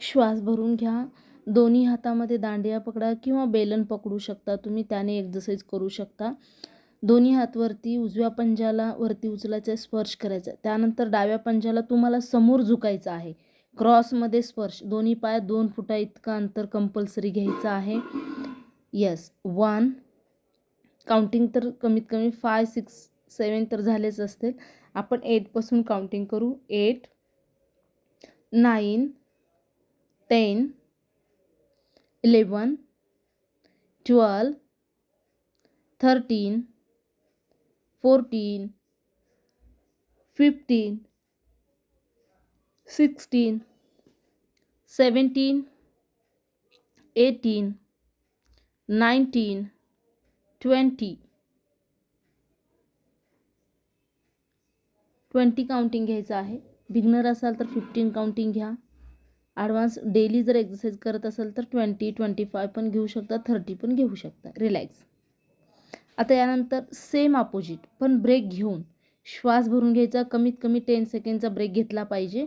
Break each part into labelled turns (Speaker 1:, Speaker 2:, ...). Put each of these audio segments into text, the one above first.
Speaker 1: श्वास भरून घ्या. दोन्ही हातामध्ये दांडिया पकडा किंवा बेलन पकडू शकता तुम्ही, त्याने एक्सरसाइज करू शकता. दोन्ही हात वरती, उजव्या पंजाला वरती उचलायचा, स्पर्श करायचा. त्यानंतर डाव्या पंजाला तुम्हाला समोर झुकायचं आहे, क्रॉसमध्ये स्पर्श. दोन्ही पाय 2 फुटा इतका अंतर कंपल्सरी घ्यायचं आहे. येस. 1 काउंटिंग तर कमीत कमी 5, 6, 7 तर झालेच असतील. आपण 8 पासून काउंटिंग करू. 8, 9, 10, 11, 12, 13, 14, 15, 16, 17, 18, 19, 20 काउंटिंग घ्यायचं आहे. बिगनर असाल तर 15 काउंटिंग घ्या. ॲडव्हान्स डेली जर एक्सरसाइज करत असाल तर 20, 25 पण घेऊ शकता, 30 पण घेऊ शकता. रिलॅक्स. आता यानंतर सेम अपोजिट पण ब्रेक घेऊन श्वास भरून घ्यायचा. कमीत कमी 10 सेकंडचा ब्रेक घेतला पाहिजे.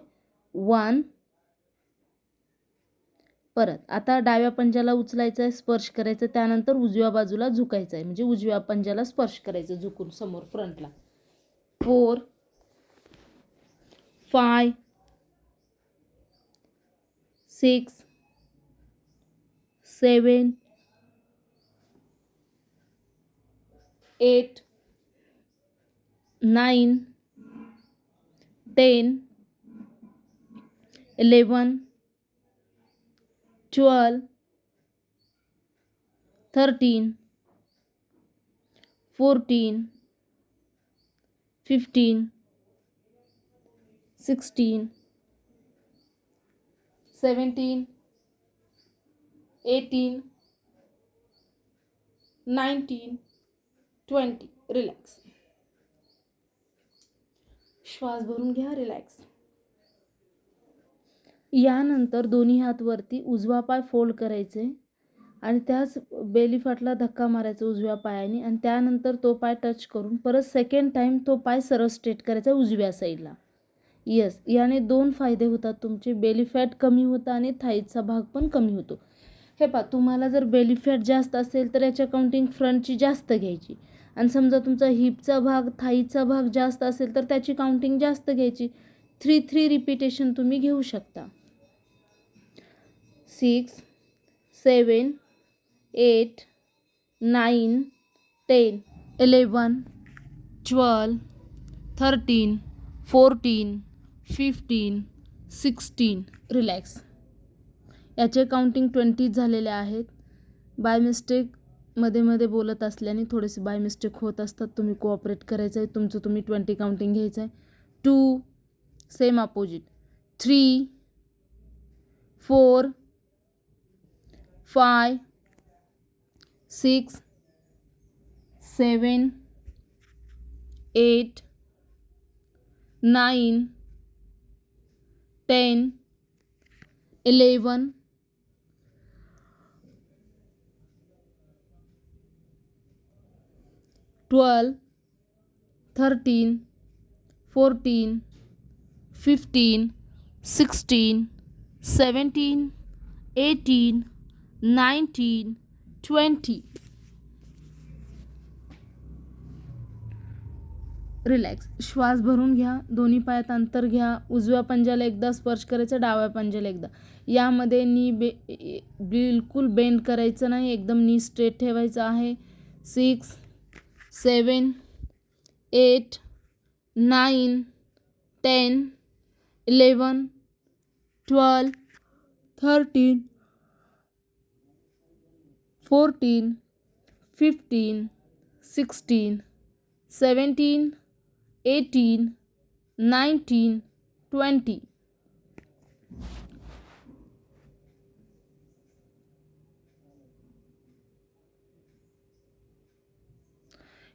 Speaker 1: 1. परत आता डाव्या पंजाला उचलायचं आहे, स्पर्श करायचं. त्यानंतर उजव्या बाजूला झुकायचं आहे, म्हणजे उजव्या पंजाला स्पर्श करायचं झुकून समोर फ्रंटला. 4, 5, 6, 7, 8, 9, 10, 11, 12, 13, 14, 15, 16, 17, 18, 19, 20. रिलॅक्स. श्वास भरून घ्या. रिलॅक्स. यानंतर दोन्ही हात वरती, उजवा पाय फोल्ड करायचे आणि त्याच बेली फॅटला धक्का मारायचा उजव्या पायाने आणि त्यानंतर तो पाय टच करून परत सेकंड टाइम तो पाय सरळ स्ट्रेट करायचा उजव्या साईडला. येस. याने 2 फायदे होतात तुमचे. बेली फॅट कमी होतं आणि थाईचा भाग पण कमी होतो. हे पहा, तुम्हाला जर बेली फॅट जास्त असेल तर याच्या काउंटिंग फ्रंटची जास्त घ्यायची आणि समजा तुमचा हिपचा भाग, थाईचा भाग जास्त असेल तर त्याची काउंटिंग जास्त घ्यायची. 3 रिपिटेशन तुम्ही घेऊ शकता. 6, 7, 8, 9, 10, 11, 12, 13, 14, 15, 16. रिलॅक्स. याचे काउंटिंग 20 झालेले आहेत. बाय मिस्टेक मध्ये मध्ये बोलत असल्याने थोडेसे बाय मिस्टेक होत असतात. तुम्ही कोऑपरेट करायचं आहे. तुमचं तुम्ही 20 काउंटिंग घ्यायचं आहे. 2, सेम अपोजिट. 3, 4, 5, 6, 7, 8, 9, 10, 11, 12, 13, 14, 15, 16, 17, 18, 19, 20. रिलॅक्स. श्वास भरून घ्या. दोन्ही पायात अंतर घ्या. उजव्या पंजाला एकदा स्पर्श करायचं, डाव्या पंजाला एकदा. यामध्ये नी बिलकुल बेंड करायचं नाही, एकदम नी स्ट्रेट ठेवायचं आहे. 6, 7, 8, 9, 10, 11, 12, 13, 14, 15, 16, 17, 18, 19, 20.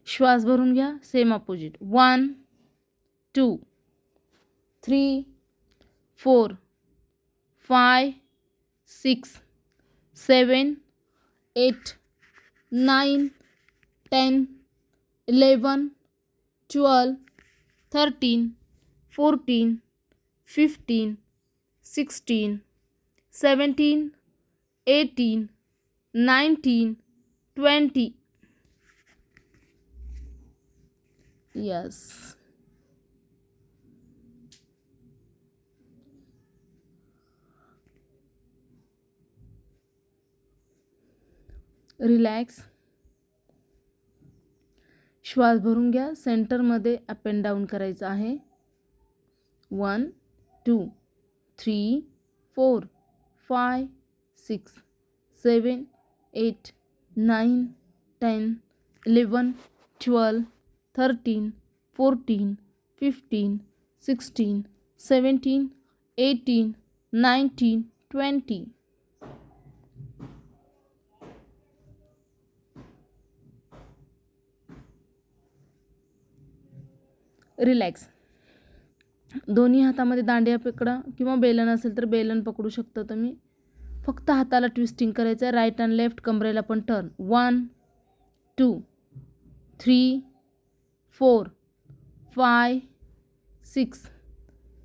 Speaker 1: श्वास भरून घ्या. Same opposite. 1, 2, 3, 4, 5, 6, 7, 8, 9, 10, 11, 12, 13, 14, 15, 16, 17, 18, 19, 20. Yes. रिलॅक्स. श्वास भरून घ्या. सेंटरमध्ये अप अँड डाऊन करायचं आहे. 1 2 3 4 5 6 7 8 9 10 11 12 13 14 15 16 17 18 19 20. रिलॅक्स. दोन्ही हातामध्ये दांडिया पकडा किंवा बेलन असेल तर बेलन पकडू शकता तुम्ही. फक्त हाताला ट्विस्टिंग करायचं आहे. Right and left. कमरेला पण turn. 1 2 3 4 5 6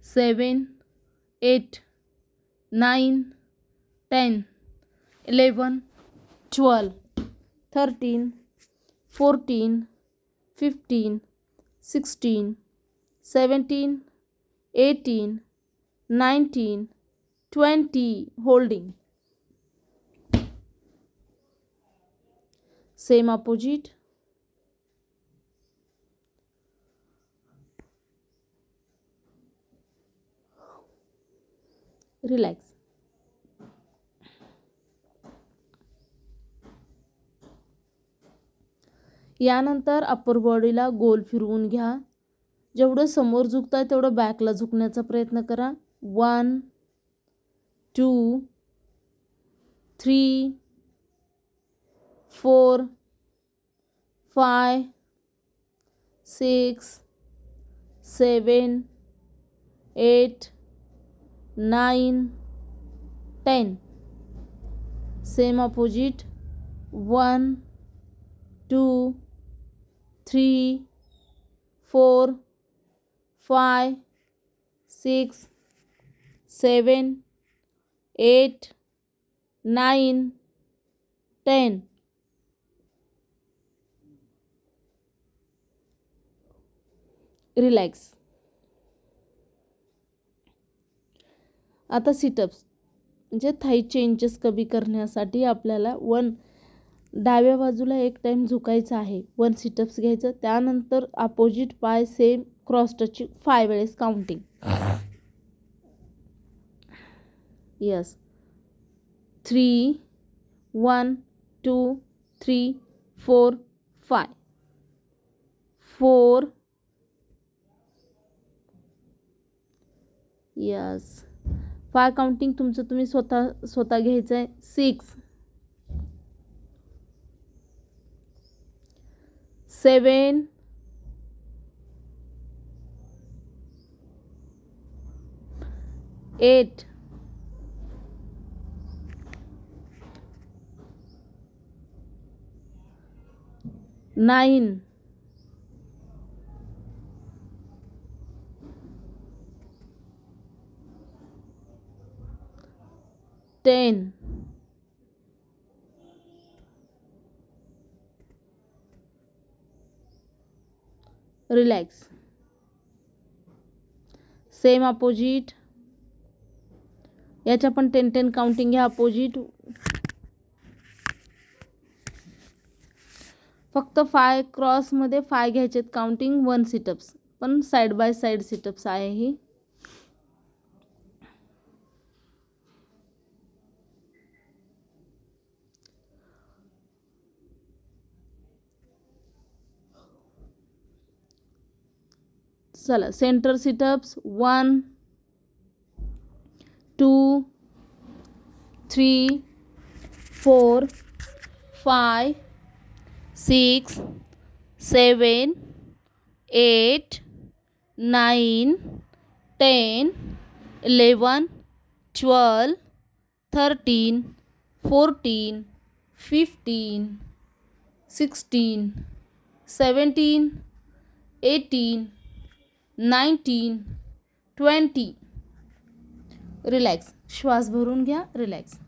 Speaker 1: 7 8 9 10 11 12 13 14 15 16 17 18 19 20. Holding. Same opposite. Relax. यानंतर अप्पर बॉडीला गोल फिरवून घ्या. जेवढं समोर झुकताय तेवढं बॅकला झुकण्याचा प्रयत्न करा. 1 2 3 4 5 6 7 8 9 10. Same opposite. 1 2 3 4 5 6 7 8 9 10. रिलॅक्स. आता सिटअप्स म्हणजे थाई चेंजेस कमी करण्यासाठी आपल्याला डाव्या बाजूला एक टाइम झुकायचं आहे. 1 सिटअप्स घ्यायचं. त्यानंतर अपोजिट पाय सेम क्रॉस टचिंग 5 वेळेस काउंटिंग. यस. 3 1 2 3 4 5 4. यस. 5 काउंटिंग तुमचं तुम्ही स्वतः घ्यायचं आहे. 6 7 8 9 10. रिलॅक्स. Same opposite. याच्या पण 10 काउंटिंग घ्या. अपोजिट. फक्त 5 क्रॉसमध्ये 5 घ्यायचेत काउंटिंग. 1 सिटअप्स. पण साईड बाय साईड सिटअप्स आहे ही. चला. Centre sit-ups. 1 2 3 4 5 6 7 8 9 10 11 12 13 14 15 16 17 18 19 20. रिलॅक्स. श्वास भरून घ्या, रिलॅक्स.